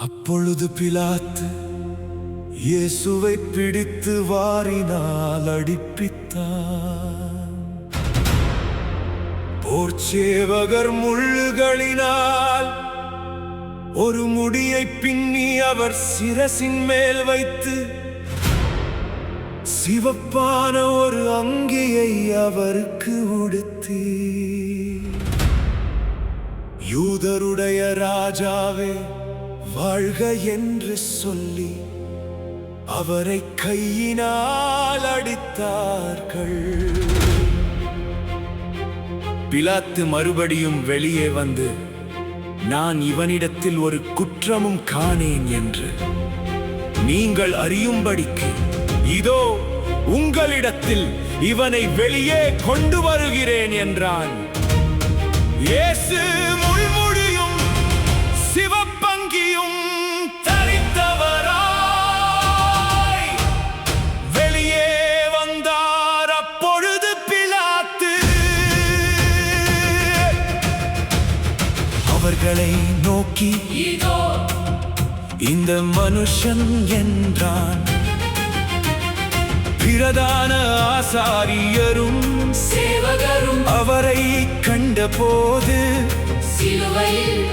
அப்பொழுது பிலாத்து இயேசுவை பிடித்து வாரினால் அடிப்பித்தான். போர்ச்சேவகர் முள்ளுகளினால் ஒரு முடியை பின்னி அவர் சிரசின் மேல் வைத்து சிவப்பான ஒரு அங்கியை அவருக்கு உடுத்தி, யூதருடைய ராஜாவே வாழ்க என்று சொல்லி அவரை கையினால் அடித்தார்கள். பிலாத்து மறுபடியும் வெளியே வந்து, நான் இவனிடத்தில் ஒரு குற்றமும் காணேன் என்று நீங்கள் அறியும்படிக்கு இதோ உங்களிடத்தில் இவனை வெளியே கொண்டு வருகிறேன் என்றான். இயேசு முள்முடியும் சிவப்பங்கியும் தரித்தவராய் வெளியே வந்தார். அப்பொழுது பிலாத்து அவர்களை நோக்கி, இதோ இந்த மனுஷன் என்றான். பிரதான ஆசாரியரும் சேவகரும் அவரை கண்டபோது, சிலுவையில்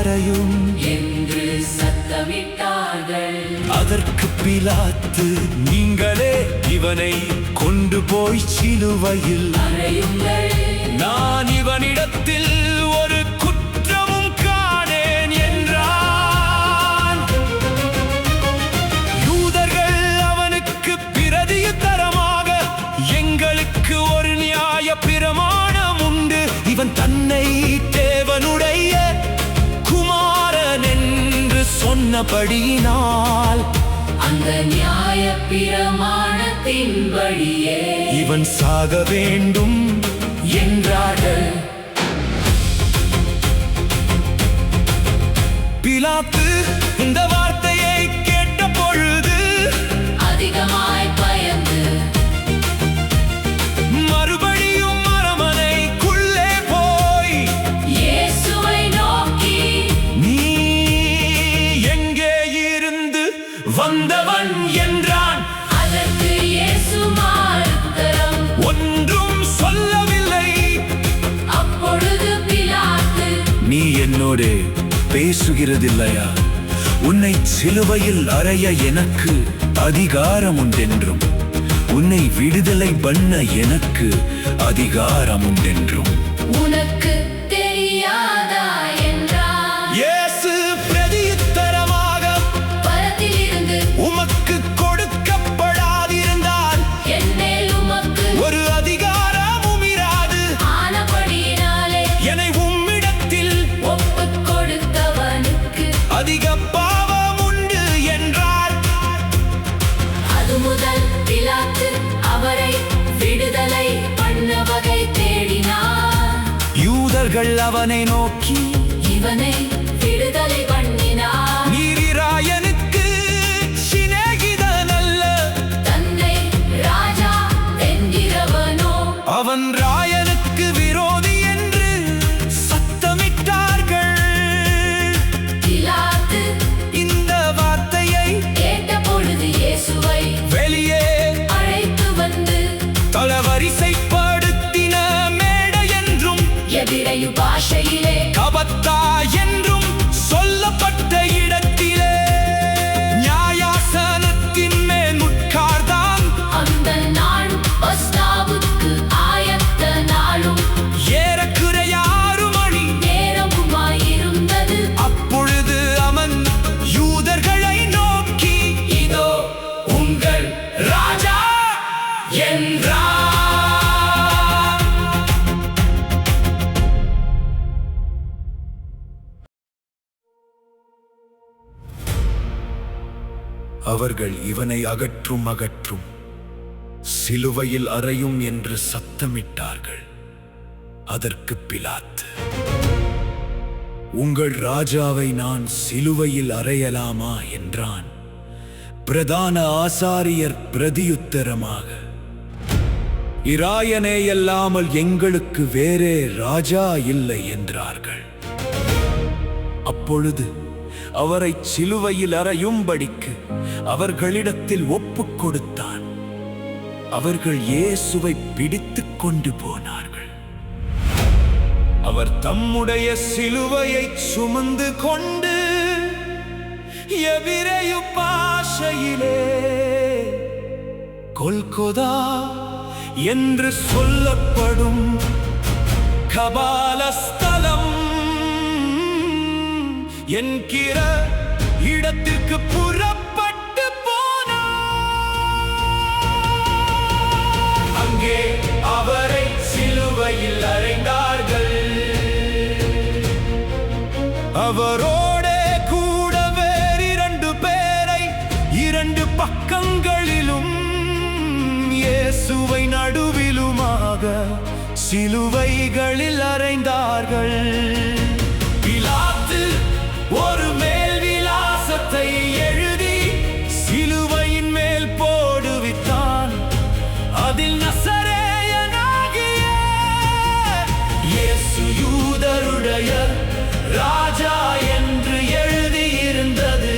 அறையும் என்று சத்தமிட்டார்கள். அதற்கு பிலாத்து, நீங்களே இவனை கொண்டு போய் சிலுவையில் அறையுங்கள், நான் இவனிடத்தில் ஒரு குற்றமும் காணேன் என்றான். யூதர்கள் அவனுக்கு பிரதியுத்தரமாக, எங்களுக்கு ஒரு நியாய பிரமாணம் உண்டு, இவன் தன்னை தேவனுடைய குமாரன் என்று சொன்னபடியினால் அந்த நியாய பிரமாணத்தின்படியே இவன் சாக வேண்டும் என்றார்கள். பிலாத்து இந்த வார்த்தையை கேட்ட பொழுது அதிகமாய் பயந்து மறுபடியும் அரமனைக்குள்ளே போய் இயேசுவை நோக்கி, நீ எங்கே இருந்து வந்தவன் என்றான். அதற்கு இயேசு மறுத்தரம் ஒன்றும் சொல்லவில்லை. அப்பொழுது பிலாத்து, நீ என்னோடு பேசுகிறதில்லையா? உன்னை சிலுவையில் அறைய எனக்கு அதிகாரம் உண்டென்றும் உன்னை விடுதலை பண்ண எனக்கு அதிகாரம் உண்டென்றும் உனக்கு தெரியாதா என்றார். இயேசு பிரதியுத்தரமாக, பரத்திலிருந்து உமக்கு கொடுக்கப்படாதிருந்தால் என்மேல் உமக்கு ஒரு அதிகாரமும் இராது. ஆனபடியினாலே என்னை உம்மிடத்தில் ஒப்புக் கொடுத்தவனுக்கு அதிக பாவம் உண்டு என்றார். அது முதல் பிலாத்து அவரை விடுதலை பண்ண வகை தேடினார். யூதர்கள் அவனை நோக்கி, இவனை விடுதலை பண்ணினார். நீர் ராயனுக்கு சிநேகிதன் அல்ல, தன்னை ராஜா என்கிறவனோ அவன் ராயனுக்கு விரோதி என்று சத்தமிட்டார்கள். பிலாத்து இந்த வார்த்தையை கேட்ட பொழுது இயேசுவை வெளியே அழைத்து வந்து தளவரிசைப்படுத்தின மேடை என்றும் எபிரேய பாஷையிலே கபத்தா என்றும் சொல்லப்பட்ட இடத்திலே நியாயாசனத்தின் மேல் உட்கார்ந்தான். அந்த நாள் பஸ்காவுக்கு ஆயத்த நாளும் ஏறக்குறைய 6 மணி நேரமுமாயிருந்தது. அப்பொழுது அவன் யூதர்களை நோக்கி, இதோ உங்கள் ராஜா என்றான். அவர்கள் இவனை அகற்றும் சிலுவையில் அறையும் என்று சத்தமிட்டார்கள். அதற்கு பிலாத்து, உங்கள் ராஜாவை நான் சிலுவையில் அறையலாமா என்றான். பிரதான ஆசாரியர் பிரதியுத்தரமாக, இராயனே அல்லாமல் எங்களுக்கு வேறே ராஜா இல்லை என்றார்கள். அப்பொழுது அவரை சிலுவையில் அறையும்படிக்கு அவர்களிடத்தில் ஒப்புக் கொடுத்தான். அவர்கள் இயேசுவை பிடித்துக் கொண்டு போனார்கள். அவர் தம்முடைய சிலுவையை சுமந்து கொண்டு எபிரேய பாஷையிலே கொல்கொதா என்று சொல்லப்படும் கபாலஸ்தலம் என்கிற இடத்திற்கு புறப்பட்டு போனார். அங்கே அவரை சிலுவையில் அறைந்தார்கள். அவரோட கூட வேறு 2 பேரை 2 பக்கங்களிலும் இயேசுவை நடுவிலுமாக சிலுவைகளில் அறைந்தார்கள். பிலாத்து ஒரு மேல் விலாசத்தை எழுதி சிலுவையின் மேல் போடுவித்தான். அதில் நசரேயனாகிய இயேசு யூதருடைய ராஜா என்று எழுதியிருந்தது.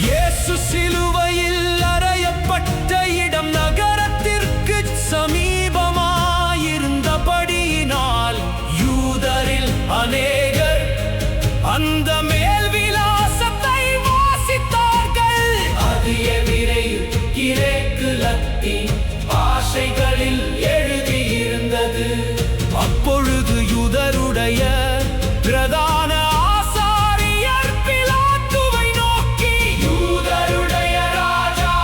இயேசு சிலுவையில் அறையப்பட்ட இடம் நகரத்திற்கு சமீபமாயிருந்தபடியினால் யூதரில் அநேகர் அந்த மேல் விலாசத்தை வாசித்தார்கள். அது எபிரேய, கிரேக்கு, லத்தீன் பாஷைகளில் எழுதியிருந்தது. அப்பொழுது யூதருடைய பிரதான ஆசாரியர் பிலாத்துவை நோக்கி, யூதருடைய ராஜா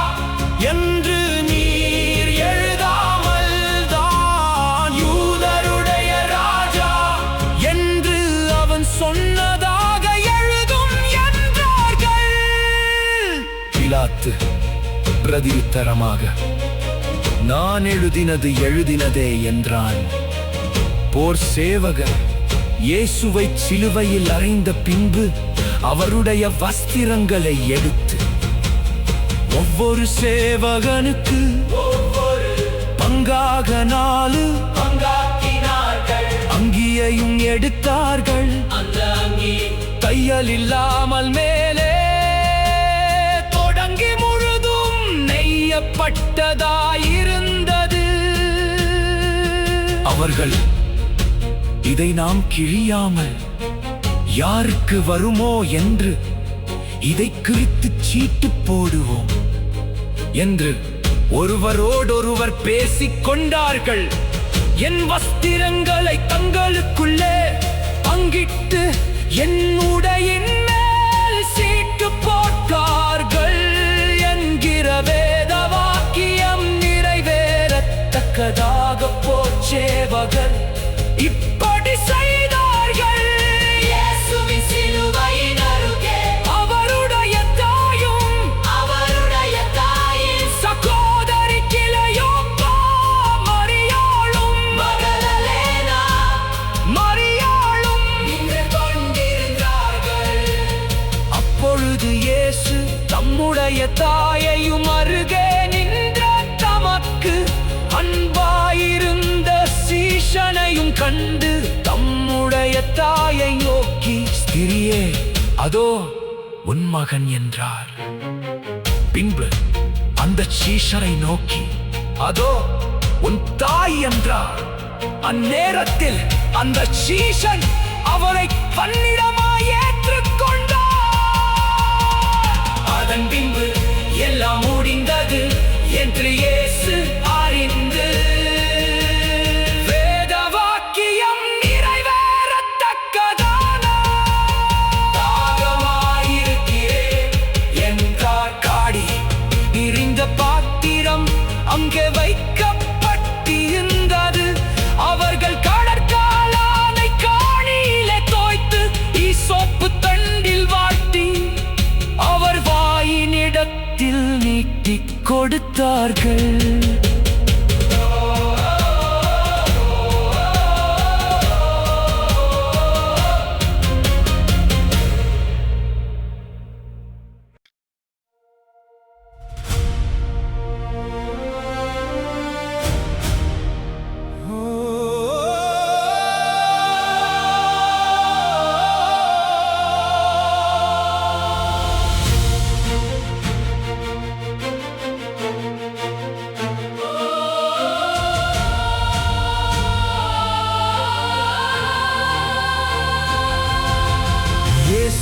என்று நீர் எழுதாமல் தான் யூதருடைய ராஜா என்று அவன் சொன்னதாக எழுதும் என்றார்கள். பிலாத்து பிரதியுத்தரமாக, நான் எழுதினதே என்றான். போர் சேவகர் இயேசுவை சிலுவையில் அறைந்த பின்பு அவருடைய வஸ்திரங்களை எடுத்து ஒவ்வொரு சேவகனுக்கு பங்காக 4 அங்கியையும் எடுத்தார்கள். அந்த அங்கி தையல் இல்லாமல் மேலே தொடங்கி முழுதும் நெய்யப்பட்டதாயிருந்தது. அவர்கள், இதை நாம் கிழியாமல் யாருக்கு வருமோ என்று இதை கிழித்து சீட்டு போடுவோம் என்று ஒருவரோடொருவர் பேசிக் கொண்டார்கள். என் வஸ்திரங்களை தங்களுக்குள்ளே பங்கிட்டு என் உடையின் மேல் சீட்டு போட்டார்கள் என்கிற வேத வாக்கியம் நிறைவேறத்தக்கதாக போர்ச்சேவகர் இப்படி செய்தார்கள். இயேசுவின் சிலுவையின் அருகே அவருடைய தாயின் சகோதரி கிளையோப்பா மரியாளும் மகதலேனா மரியாளும் நின்று கொண்டிருந்தார்கள். அப்பொழுது இயேசு தம்முடைய தாயையும் அருகே நின்ற தமக்கு அன்பாயிருந்த சீஷனையும் கண்டு தம்முடைய தாயை நோக்கி, ஸ்திரியே, அதோ உன் மகன் என்றார். பின்பு அந்த சீஷரை நோக்கி, அதோ உன் தாய் என்றார். அந்நேரத்தில் அந்த சீஷன் அவரை பன்னிடமாய் ஏற்றுக்கொண்டார். அதன் பின்பு எல்லாம் முடிந்தது என்று இயேசு அறிந்து வேத வாக்கியம் நிறைவேறத்தக்கதான தாகமாயிருக்கிறேன் என்றார். காடி நிறைந்த பாத்திரம் அங்கே வைக்கப்பட்டிருந்தது. அவர்கள் கடற்காலானை காணியிலே தோய்த்து ஈசோப்பு தண்டில் வாட்டி அவர் வாயினிடத்தில் நீட்டிக் கொடுத்தார்கள்.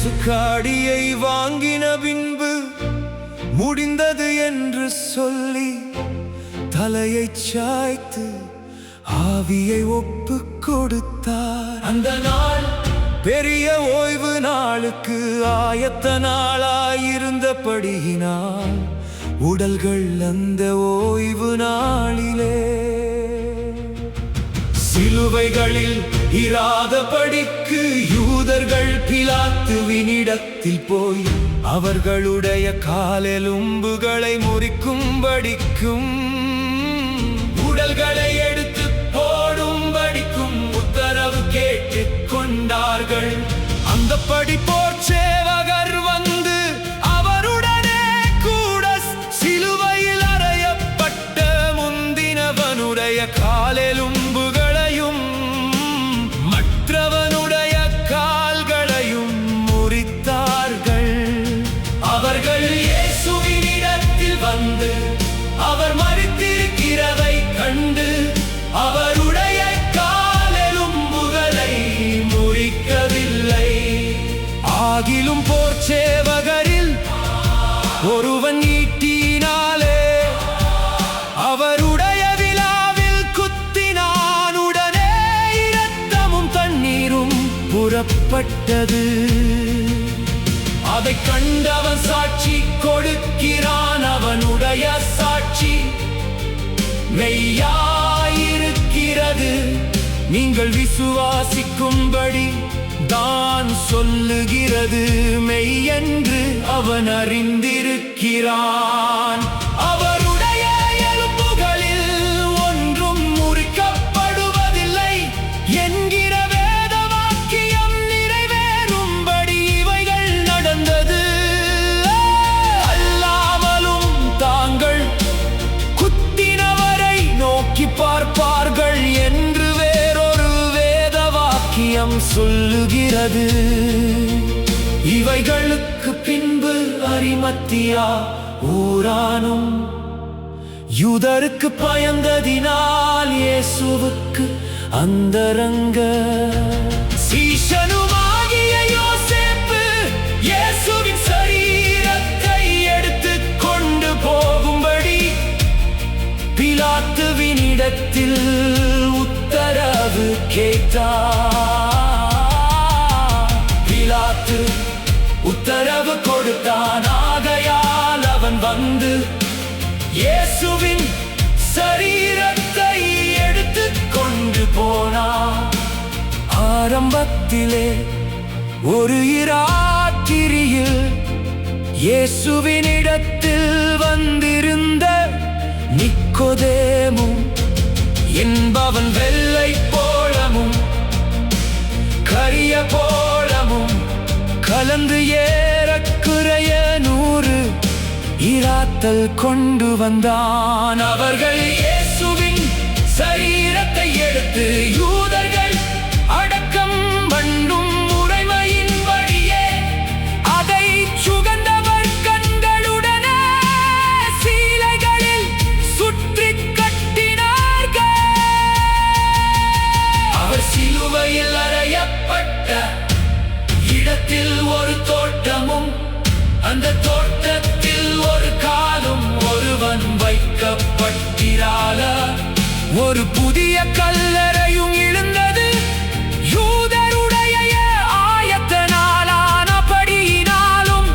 இயேசு காடியை வாங்கின பின்பு முடிந்தது என்று சொல்லி தலையைச் சாய்த்து ஆவியை ஒப்புக் கொடுத்தார். அந்த நாள் பெரிய ஓய்வு நாளுக்கு ஆயத்த நாளாயிருந்தபடியினால் உடல்கள் அந்த ஓய்வு நாளிலே சிலுவைகளில் இராதபடிக்கு யூதர்கள் பிலாத்துவினிடத்தில் போய் அவர்களுடைய காலெலும்புகளை முறிக்கும்படிக்கும் உடல்களை எடுத்து போடும்படிக்கும் உத்தரவு கேட்டுக் கொண்டார்கள். அந்தப்படி போர் சேவகர் வந்து அவருடனே கூட சிலுவையில் அறையப்பட்ட முந்தினவனுடைய காலெலும்புகளையும் மற்றவனுடைய கால்களையும் முறித்தார்கள். அவர்கள் இயேசுவினிடத்தில் வந்து அவர் மரித்திருக்கிறதை கண்டு அவருடைய காலெலும்புகளை முறிக்கவில்லை. ஆகிலும் போர் சேவகரில் ஒருவன் ஈட்டினாலே அவருடைய விலாவில் குத்தினான். உடனே இரத்தமும் தண்ணீரும் புறப்பட்டது. அதை கண்டவன் சாட்சி கொடுக்கிறான். அவனுடைய சாட்சி மெய்யாயிருக்கிறது. நீங்கள் விசுவாசிக்கும்படி தான் சொல்லுகிறது மெய்யென்று அவன் அறிந்திருக்கிறான். அவருடைய எலும்புகளில் ஒன்றும் முறிக்கப்படுவதில்லை என்கிற வேத வாக்கியம் நிறைவேறும்படி இவைகள் நடந்தது. அல்லாமலும் தாங்கள் குத்தினவரை நோக்கி பார்ப்பார்கள் என்று வேறொரு வேத வாக்கியம் சொல்லுகிறது. இவைகளுக்கு பின்பு அரிமத்தியா ஊரானும் யூதருக்கு பயந்ததினால் இயேசுவுக்கு அந்தரங்க சீஷனுமாகிய யோசேப்பு இயேசுவின் சரீரத்தை எடுத்துக் கொண்டு போகும்படி பிலாத்துவினிடத்தில் உத்தரவு கேட்டார். பிலாத்து உத்தரவு கொடுத்தான். ஆகையால் அவன் வந்து இயேசுவின் சரீரத்தை எடுத்துக் கொண்டு போனான். ஆரம்பத்திலே ஒரு இராத்திரியில் இயேசுவினிடத்தில் வந்திருந்த நிக்கோதேமு என்பவன் வெள்ளை போலமும் கரிய போலமும் கலந்து ஏறக்குறைய 100 இராத்தல் கொண்டு வந்தான். அவர்கள் இயேசுவின் சரீரத்தை எடுத்து யூதர்கள் அடக்கம் பண்ணும் முறைமையின்படியே அதை சுகந்தவர் கண்களுடனே சீலைகளில் சுற்றி கட்டினார்கள். அவர் சிலுவையில் அறையப்பட்ட இடத்தில் ஒரு தோட்டமும் அந்த தோட்டத்தில் ஒரு காலும் ஒருவன் வைக்கப்பட்டிரால ஒரு புதிய கல்லறையும் எழுந்தது. யூதருடைய ஆயத்த நாளானபடியினாலும்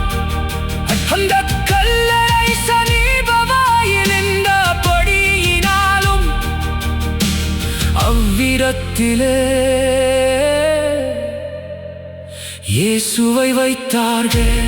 அந்த கல்லறை சமீபமாயில் இருந்தபடியினாலும் அவ்விடத்திலே இயேசுவை வைத்தார்கள்.